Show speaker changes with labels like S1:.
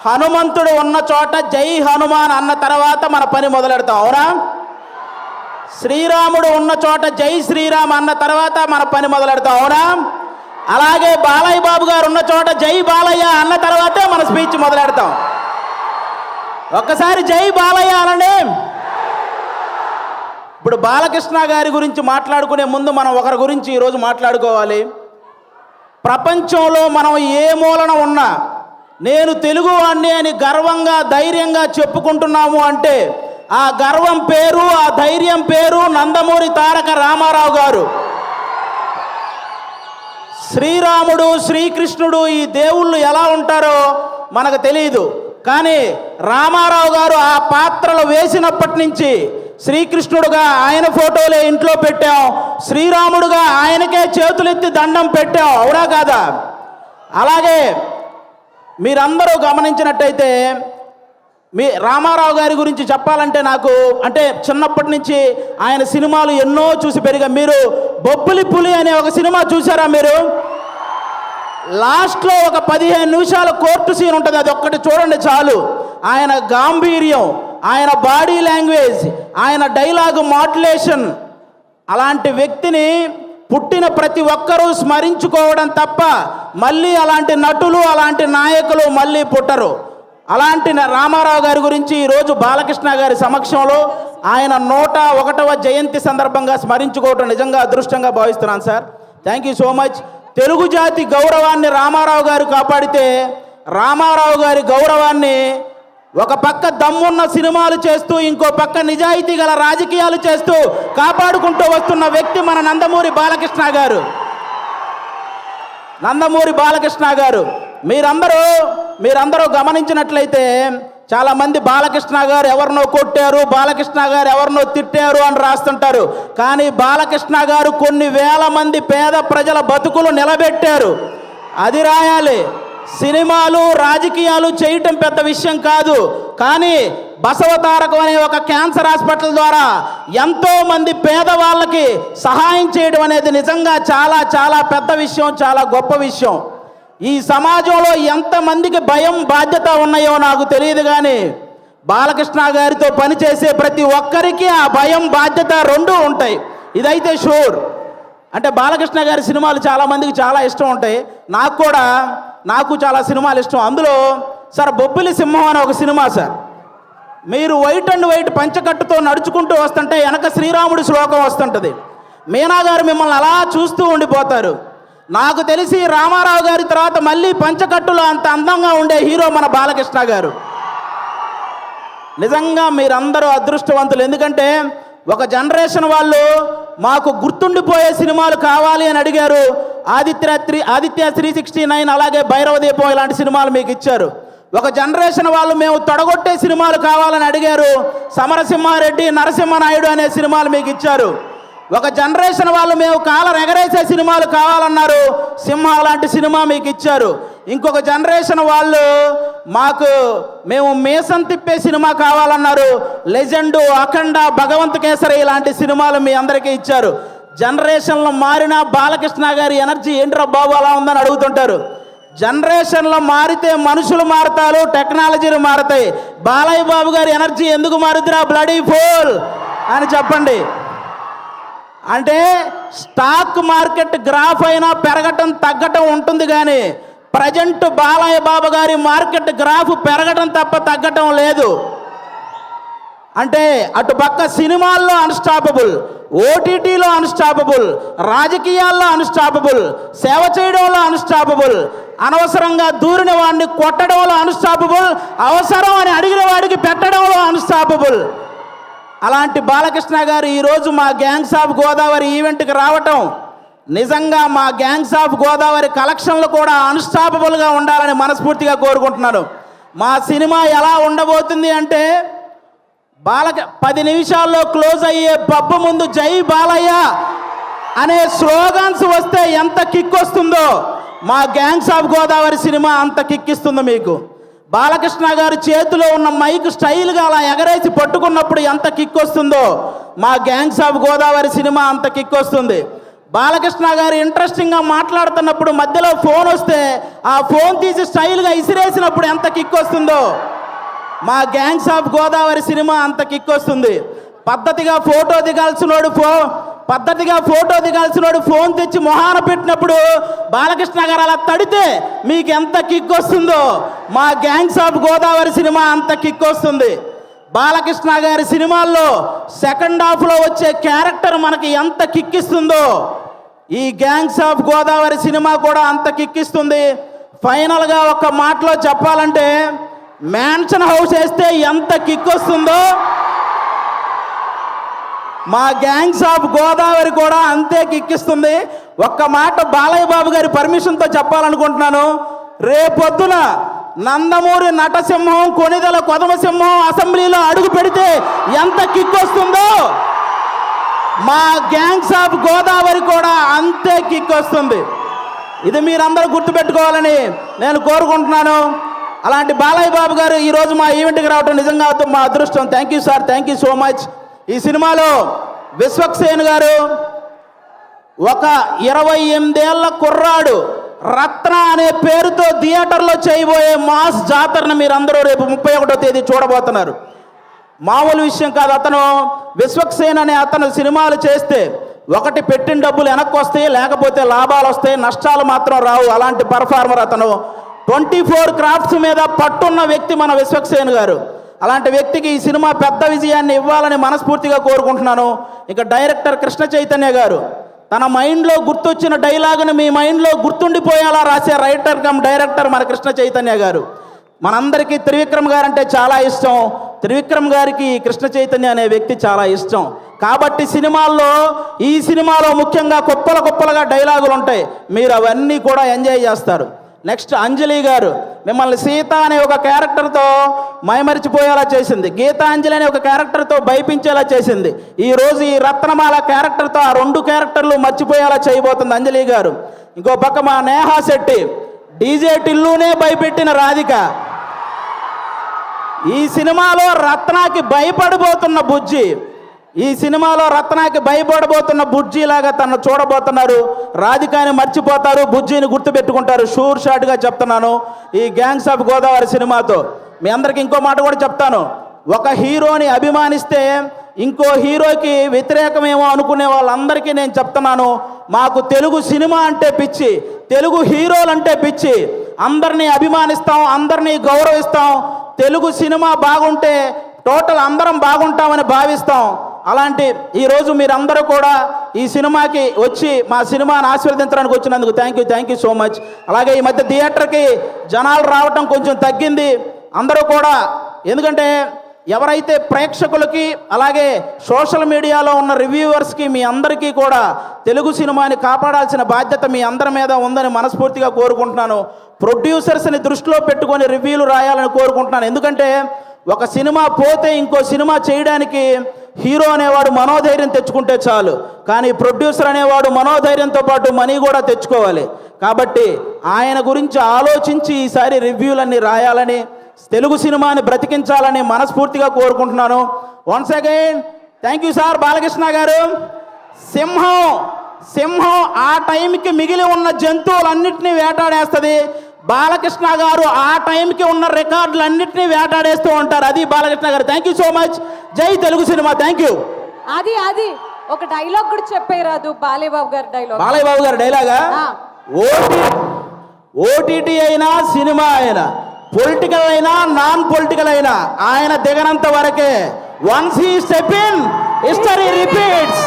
S1: హనుమంతుడు ఉన్న చోట జై హనుమాన్ అన్న తర్వాత మన పని మొదలెడతాం, అవునా? శ్రీరాముడు ఉన్న చోట జై శ్రీరామ్ అన్న తర్వాత మన పని మొదలెడతాం, అవునా? అలాగే బాలయ్య బాబు గారు ఉన్న చోట జై బాలయ్య అన్న తర్వాతే మన స్పీచ్ మొదలెడతాం. ఒక్కసారి జై బాలయ్య అనండి. ఇప్పుడు బాలకృష్ణ గారి గురించి మాట్లాడుకునే ముందు మనం ఒకరి గురించి ఈరోజు మాట్లాడుకోవాలి. ప్రపంచంలో మనం ఏ మూలన ఉన్నా నేను తెలుగువాణ్ణి అని గర్వంగా ధైర్యంగా చెప్పుకుంటున్నాము అంటే ఆ గర్వం పేరు, ఆ ధైర్యం పేరు నందమూరి తారక రామారావు గారు. శ్రీరాముడు, శ్రీకృష్ణుడు ఈ దేవుళ్ళు ఎలా ఉంటారో మనకు తెలియదు, కానీ రామారావు గారు ఆ పాత్రలు వేసినప్పటి నుంచి శ్రీకృష్ణుడుగా ఆయన ఫోటోలే ఇంట్లో పెట్టాం, శ్రీరాముడుగా ఆయనకే చేతులెత్తి దండం పెట్టాం, అవునా కాదా? అలాగే మీరందరూ గమనించినట్టయితే మీ రామారావు గారి గురించి చెప్పాలంటే నాకు చిన్నప్పటి నుంచి ఆయన సినిమాలు ఎన్నో చూసి పెరిగా. మీరు బొబ్బిలి పులి అనే ఒక సినిమా చూసారా? మీరు లాస్ట్లో ఒక 15 నిమిషాల కోర్టు సీన్ ఉంటుంది, అది ఒక్కటి చూడండి చాలు. ఆయన గాంభీర్యం, ఆయన బాడీ లాంగ్వేజ్, ఆయన డైలాగ్ మాడ్యులేషన్, అలాంటి వ్యక్తిని పుట్టిన ప్రతి ఒక్కరూ స్మరించుకోవడం తప్ప మళ్ళీ అలాంటి నటులు, అలాంటి నాయకులు మళ్ళీ పుట్టరు. అలాంటి రామారావు గారి గురించి ఈరోజు బాలకృష్ణ గారి సమక్షంలో ఆయన 101వ జయంతి సందర్భంగా స్మరించుకోవటం నిజంగా అదృష్టంగా భావిస్తున్నాను sir. Thank you so much. Telugu జాతి గౌరవాన్ని రామారావు గారు కాపాడితే, రామారావు గారి గౌరవాన్ని ఒక పక్క దమ్మున్న సినిమాలు చేస్తూ ఇంకో పక్క నిజాయితీ గల రాజకీయాలు చేస్తూ కాపాడుకుంటూ వస్తున్న వ్యక్తి మన నందమూరి బాలకృష్ణ గారు. నందమూరి బాలకృష్ణ గారు మీరందరూ గమనించినట్లయితే చాలామంది బాలకృష్ణ గారు ఎవరినో కొట్టారు, బాలకృష్ణ గారు ఎవరినో తిట్టారు అని రాస్తుంటారు. కానీ బాలకృష్ణ గారు కొన్ని వేల మంది పేద ప్రజల బతుకులు నిలబెట్టారు, అది రాయాలి. సినిమాలు, రాజకీయాలు చేయటం పెద్ద విషయం కాదు, కానీ బసవతారకం అనే ఒక క్యాన్సర్ హాస్పిటల్ ద్వారా ఎంతో మంది పేదవాళ్ళకి సహాయం చేయడం అనేది నిజంగా చాలా చాలా పెద్ద విషయం, చాలా గొప్ప విషయం. ఈ సమాజంలో ఎంతమందికి భయం, బాధ్యత ఉన్నాయో నాకు తెలియదు, కానీ బాలకృష్ణ గారితో పనిచేసే ప్రతి ఒక్కరికి ఆ భయం, బాధ్యత రెండూ ఉంటాయి, ఇదైతే షూర్. అంటే బాలకృష్ణ గారి సినిమాలు చాలామందికి చాలా ఇష్టం ఉంటాయి, నాకు చాలా సినిమాలు ఇష్టం. అందులో సార్ బొబ్బిలి సింహం అనే ఒక సినిమా సార్, మీరు వైట్ అండ్ వైట్ పంచకట్టుతో నడుచుకుంటూ వస్తుంటే వెనక శ్రీరాముడి శ్లోకం వస్తుంటుంది. మీనా గారు మిమ్మల్ని అలా చూస్తూ ఉండిపోతారు. నాకు తెలిసి రామారావు గారి తర్వాత మళ్ళీ పంచకట్టులో అంత అందంగా ఉండే హీరో మన బాలకృష్ణ గారు. నిజంగా మీరందరూ అదృష్టవంతులు, ఎందుకంటే ఒక జనరేషన్ వాళ్ళు మాకు గుర్తుండిపోయే సినిమాలు కావాలి అని అడిగారు. ఆదిత్య 369, అలాగే భైరవ దీపం ఇలాంటి సినిమాలు మీకు ఇచ్చారు. ఒక జనరేషన్ వాళ్ళు మేము తొడగొట్టే సినిమాలు కావాలని అడిగారు. సమరసింహారెడ్డి, నరసింహనాయుడు అనే సినిమాలు మీకు ఇచ్చారు. ఒక జనరేషన్ వాళ్ళు మేము కాలర్ ఎగరేసే సినిమాలు కావాలన్నారు, సింహ లాంటి సినిమా మీకు ఇచ్చారు. ఇంకొక జనరేషన్ వాళ్ళు మేము మేసం తిప్పే సినిమా కావాలన్నారు, లెజెండు, అఖండ, భగవంత్ కేసరి ఇలాంటి సినిమాలు మీ అందరికీ ఇచ్చారు. జనరేషన్లో మారిన బాలకృష్ణ గారి ఎనర్జీ ఏంట్రా బాబు అలా ఉందని అడుగుతుంటారు. జనరేషన్లో మారితే మనుషులు మారుతారు, టెక్నాలజీలు మారుతాయి. బాలయ్య బాబు గారి ఎనర్జీ ఎందుకు మారుద్దిరా బ్లడీ ఫోల్ అని చెప్పండి. అంటే స్టాక్ మార్కెట్ గ్రాఫ్ అయినా పెరగటం తగ్గటం ఉంటుంది, కానీ ప్రజెంట్ బాలయ్య బాబు గారి మార్కెట్ గ్రాఫ్ పెరగటం తప్ప తగ్గటం లేదు. అంటే అటుపక్క సినిమాల్లో అన్స్టాపబుల్, ఓటీటీలో అన్స్టాపబుల్, రాజకీయాల్లో అన్స్టాపబుల్, సేవ చేయడంలో అన్స్టాపబుల్, అనవసరంగా దూరిన వాడిని కొట్టడంలో అన్స్టాపబుల్, అవసరం అని అడిగిన వాడికి పెట్టడంలో అన్స్టాపబుల్. అలాంటి బాలకృష్ణ గారు ఈరోజు మా గ్యాంగ్స్ ఆఫ్ గోదావరి ఈవెంట్కి రావటం నిజంగా మా గ్యాంగ్స్ ఆఫ్ గోదావరి కలెక్షన్లు కూడా అన్స్టాపబుల్గా ఉండాలని మనస్ఫూర్తిగా కోరుకుంటున్నాను. మా సినిమా ఎలా ఉండబోతుంది అంటే 10 నిమిషాల్లో క్లోజ్ అయ్యే పబ్బు ముందు జై బాలయ్య అనే స్లోగన్స్ వస్తే ఎంత కిక్ వస్తుందో మా గ్యాంగ్స్ ఆఫ్ గోదావరి సినిమా అంత కిక్కిస్తుంది మీకు. బాలకృష్ణ గారి చేతిలో ఉన్న మైక్ స్టైల్గా అలా ఎగరేసి పట్టుకున్నప్పుడు ఎంత కిక్ వస్తుందో మా గ్యాంగ్స్ ఆఫ్ గోదావరి సినిమా అంత కిక్ వస్తుంది. బాలకృష్ణ గారు ఇంట్రెస్టింగ్గా మాట్లాడుతున్నప్పుడు మధ్యలో ఫోన్ వస్తే ఆ ఫోన్ తీసి స్టైల్గా ఇసిరేసినప్పుడు ఎంత కిక్ వస్తుందో మా గ్యాంగ్స్ ఆఫ్ గోదావరి సినిమా అంత కిక్ వస్తుంది. పద్ధతిగా ఫోటో దిగాల్సినోడు ఫోన్ తెచ్చి మొహాన పెట్టినప్పుడు బాలకృష్ణ గారు అలా తడితే మీకు ఎంత కిక్ వస్తుందో మా గ్యాంగ్స్ ఆఫ్ గోదావరి సినిమా అంత కిక్ వస్తుంది. బాలకృష్ణ గారి సినిమాల్లో సెకండ్ హాఫ్లో వచ్చే క్యారెక్టర్ మనకి ఎంత కిక్కిస్తుందో ఈ గ్యాంగ్స్ ఆఫ్ గోదావరి సినిమా కూడా అంత కిక్కిస్తుంది. ఫైనల్గా ఒక మాటలో చెప్పాలంటే మ్యాన్షన్ హౌస్ వేస్తే ఎంత కిక్ వస్తుందో మా గ్యాంగ్స్ ఆఫ్ గోదావరి కూడా అంతే కిక్కిస్తుంది. ఒక్క మాట బాలయ్య బాబు గారి పర్మిషన్తో చెప్పాలనుకుంటున్నాను. రేపొద్దున నందమూరి నటసింహం కొనిదల కొదమసింహం అసెంబ్లీలో అడుగు పెడితే ఎంత కిక్ వస్తుందో మా గ్యాంగ్స్ ఆఫ్ గోదావరి కూడా అంతే కిక్ వస్తుంది. ఇది మీరందరూ గుర్తుపెట్టుకోవాలని నేను కోరుకుంటున్నాను. అలాంటి బాలయ్య బాబు గారు ఈరోజు మా ఈవెంట్కి రావడం నిజంగా మా అదృష్టం. Thank you sir, thank you so much. ఈ సినిమాలో విశ్వక్సేన్ గారు ఒక 28 ఏళ్ల కుర్రాడు రత్న అనే పేరుతో థియేటర్లో చేయబోయే మాస్ జాతరను మీరందరూ రేపు 31వ తేదీ చూడబోతున్నారు. మామూలు విషయం కాదు. అతను విశ్వక్సేన్ అనే అతను సినిమాలు చేస్తే ఒకటి పెట్టిన డబ్బులు వెనక్కి వస్తాయి, లేకపోతే లాభాలు వస్తాయి, నష్టాలు మాత్రం రావు. అలాంటి పర్ఫార్మర్ అతను. 24 క్రాఫ్ట్స్ మీద పట్టున్న వ్యక్తి మన విశ్వక్సేన్ గారు. అలాంటి వ్యక్తికి ఈ సినిమా పెద్ద విజయాన్ని ఇవ్వాలని మనస్ఫూర్తిగా కోరుకుంటున్నాను. ఇక డైరెక్టర్ కృష్ణ చైతన్య గారు తన మైండ్లో గుర్తొచ్చిన డైలాగుని మీ మైండ్లో గుర్తుండిపోయేలా రాసే రైటర్ కమ్ డైరెక్టర్ మన కృష్ణ చైతన్య గారు. మనందరికీ త్రివిక్రమ్ గారు అంటే చాలా ఇష్టం. త్రివిక్రమ్ గారికి కృష్ణ చైతన్య అనే వ్యక్తి చాలా ఇష్టం. కాబట్టి ఈ సినిమాలో ముఖ్యంగా కుప్పలుగా డైలాగులు ఉంటాయి. మీరు అవన్నీ కూడా ఎంజాయ్ చేస్తారు. నెక్స్ట్ అంజలి గారు మిమ్మల్ని సీత అనే ఒక క్యారెక్టర్తో మైమరిచిపోయేలా చేసింది. గీతాంజలి అనే ఒక క్యారెక్టర్తో భయపించేలా చేసింది. ఈరోజు ఈ రత్నమాల క్యారెక్టర్తో ఆ 2 క్యారెక్టర్లు మర్చిపోయేలా చేయబోతుంది అంజలి గారు. ఇంకో పక్క మా నేహా శెట్టి డీజే టిల్లునే భయపెట్టిన రాధిక. ఈ సినిమాలో రత్నాకి భయపడబోతున్న బుజ్జి లాగా తను చూడబోతున్నారు. రాధికాని మర్చిపోతారు, బుజ్జిని గుర్తుపెట్టుకుంటారు. షూర్ షాట్గా చెప్తున్నాను. ఈ గ్యాంగ్స్ ఆఫ్ గోదావరి సినిమాతో మీ అందరికి ఇంకో మాట కూడా చెప్తాను. ఒక హీరోని అభిమానిస్తే ఇంకో హీరోకి వ్యతిరేకమేమో అనుకునే వాళ్ళందరికీ నేను చెప్తున్నాను, మాకు తెలుగు సినిమా అంటే పిచ్చి, తెలుగు హీరోలంటే పిచ్చి. అందరినీ అభిమానిస్తాం, అందరినీ గౌరవిస్తాం. తెలుగు సినిమా బాగుంటే టోటల్ అందరం బాగుంటామని భావిస్తాం. అలాంటి ఈరోజు మీరందరూ కూడా ఈ సినిమాకి వచ్చి మా సినిమాని ఆశీర్వదించడానికి వచ్చినందుకు థ్యాంక్ యూ సో మచ్. అలాగే ఈ మధ్య థియేటర్కి జనాలు రావటం కొంచెం తగ్గింది. అందరూ కూడా ఎందుకంటే ఎవరైతే ప్రేక్షకులకి అలాగే సోషల్ మీడియాలో ఉన్న రివ్యూవర్స్కి మీ అందరికీ కూడా తెలుగు సినిమాని కాపాడాల్సిన బాధ్యత మీ అందరి మీద ఉందని మనస్ఫూర్తిగా కోరుకుంటున్నాను. ప్రొడ్యూసర్స్ని దృష్టిలో పెట్టుకొని రివ్యూలు రాయాలని కోరుకుంటున్నాను. ఎందుకంటే ఒక సినిమా పోతే ఇంకో సినిమా చేయడానికి హీరో అనేవాడు మనోధైర్యం తెచ్చుకుంటే చాలు, కానీ ప్రొడ్యూసర్ అనేవాడు మనోధైర్యంతో పాటు మనీ కూడా తెచ్చుకోవాలి. కాబట్టి ఆయన గురించి ఆలోచించి ఈసారి రివ్యూలన్నీ రాయాలని, తెలుగు సినిమాని బ్రతికించాలని మనస్ఫూర్తిగా కోరుకుంటున్నాను. Once again thank you sir. Balakrishna గారు, సింహం ఆ టైంకి మిగిలి ఉన్న జంతువులన్నింటినీ వేటాడేస్తుంది. బాలకృష్ణ గారు ఆ టైంకి ఉన్న రికార్డులన్నింటినీ వేటాడేస్తూ ఉంటారు. అది బాలకృష్ణ గారు. Thank you so much. జై తెలుగు సినిమా. Thank you.
S2: అది ఒక డైలాగ్ కూడా చెప్పేరాదు బాలయ్య బాబు
S1: గారి డైలాగా? ఓటీటీ అయినా సినిమా అయినా పొలిటికల్ అయినా నాన్ పొలిటికల్ అయినా ఆయన దిగనంత వరకే. Once he step in history repeats.